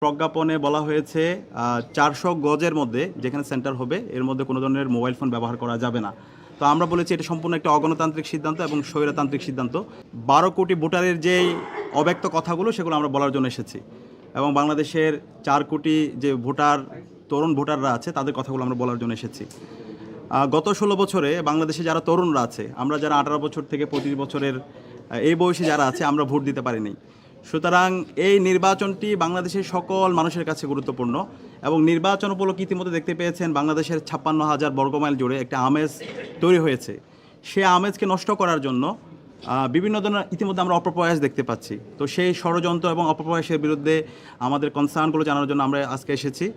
প্রজ্ঞাপনে বলা হয়েছে ৪০০ গজের মধ্যে যেখানে সেন্টার হবে এর মধ্যে কোনো ধরনের মোবাইল ফোন ব্যবহার করা যাবে না। তো আমরা বলেছি এটা সম্পূর্ণ একটা অগণতান্ত্রিক সিদ্ধান্ত এবং স্বৈরতান্ত্রিক সিদ্ধান্ত। ১২ কোটি ভোটারের যেই অব্যক্ত কথাগুলো সেগুলো আমরা বলার জন্য এসেছি এবং বাংলাদেশের ৪ কোটি যে তরুণ ভোটাররা আছে তাদের কথাগুলো আমরা বলার জন্য এসেছি। গত ১৬ বছরে বাংলাদেশে যারা তরুণরা আছে, আমরা যারা ১৮ বছর থেকে ২৫ বছরের এই বয়সে যারা আছে, আমরা ভোট দিতে পারিনি। সুতরাং এই নির্বাচনটি বাংলাদেশের সকল মানুষের কাছে গুরুত্বপূর্ণ এবং নির্বাচন উপলক্ষে ইতিমধ্যে দেখতে পেয়েছেন বাংলাদেশের ৫৬,০০০ বর্গমাইল জুড়ে একটা আমেজ তৈরি হয়েছে। সে আমেজকে নষ্ট করার জন্য বিভিন্ন ধরনের ইতিমধ্যে আমরা অপপ্রয়াস দেখতে পাচ্ছি। তো সেই ষড়যন্ত্র এবং অপপ্রয়াসের বিরুদ্ধে আমাদের কনসার্নগুলো জানানোর জন্য আমরা আজকে এসেছি।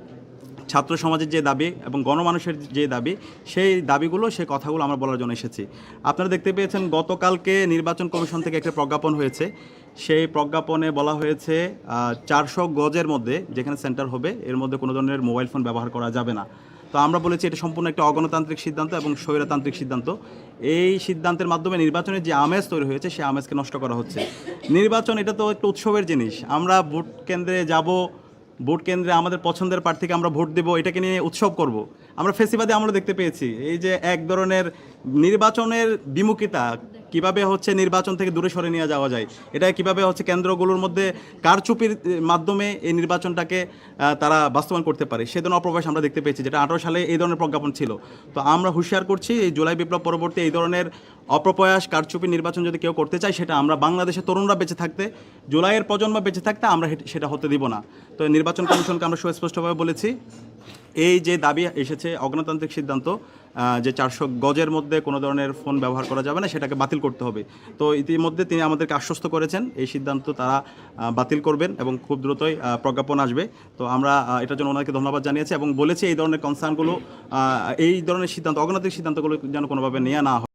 ছাত্র সমাজের যে দাবি এবং গণমানুষের যে দাবি, সেই দাবিগুলো, সেই কথাগুলো আমরা বলার জন্য এসেছি। আপনারা দেখতে পেয়েছেন গতকালকে নির্বাচন কমিশন থেকে একটা প্রজ্ঞাপন হয়েছে। সেই প্রজ্ঞাপনে বলা হয়েছে ৪০০ গজের মধ্যে যেখানে সেন্টার হবে এর মধ্যে কোনো ধরনের মোবাইল ফোন ব্যবহার করা যাবে না। তো আমরা বলেছি এটা সম্পূর্ণ একটা অগণতান্ত্রিক সিদ্ধান্ত এবং স্বৈরতান্ত্রিক সিদ্ধান্ত। এই সিদ্ধান্তের মাধ্যমে নির্বাচনের যে আমেজ তৈরি হয়েছে সেই আমেজকে নষ্ট করা হচ্ছে। নির্বাচন এটা তো একটা উৎসবের জিনিস। আমরা ভোট কেন্দ্রে যাব, ভোট কেন্দ্রে আমাদের পছন্দের প্রার্থীকে আমরা ভোট দেবো, এটাকে নিয়ে উৎসব করব। আমরা ফেসিবাদে আমরা দেখতে পেয়েছি এই যে এক ধরনের নির্বাচনের বিমুখিতা, কিভাবে হচ্ছে নির্বাচন থেকে দূরে সরে নিয়ে যাওয়া যায়, এটা কিভাবে হচ্ছে কেন্দ্রগুলোর মধ্যে কারচুপির মাধ্যমে এই নির্বাচনটাকে তারা বাস্তবায়ন করতে পারে, সে ধরনের অপপ্রয়াস আমরা দেখতে পেয়েছি, যেটা ১৮ সালে এই ধরনের প্রজ্ঞাপন ছিল। তো আমরা হুঁশিয়ার করছি এই জুলাই বিপ্লব পরবর্তী এই ধরনের অপপ্রয়াস, কারচুপি নির্বাচন যদি কেউ করতে চায়, সেটা আমরা বাংলাদেশের তরুণরা বেঁচে থাকতে, জুলাইয়ের প্রজন্ম বেঁচে থাকতে আমরা সেটা হতে দিব না। তো নির্বাচন কমিশনকে আমরা সুস্পষ্টভাবে বলেছি এই যে দাবি এসেছে অগণতান্ত্রিক সিদ্ধান্ত, যে ৪০০ গজের মধ্যে কোনো ধরনের ফোন ব্যবহার করা যাবে না, সেটাকে বাতিল করতে হবে। তো ইতিমধ্যে তিনি আমাদেরকে আশ্বস্ত করেছেন এই সিদ্ধান্ত তারা বাতিল করবেন এবং খুব দ্রুতই প্রজ্ঞাপন আসবে। তো আমরা এটার জন্য ওনাকে ধন্যবাদ জানিয়েছি এবং বলেছি এই ধরনের কনসার্নগুলো, এই ধরনের সিদ্ধান্ত, অগণতান্ত্রিক সিদ্ধান্তগুলো যেন কোনোভাবে নেওয়া না হয়।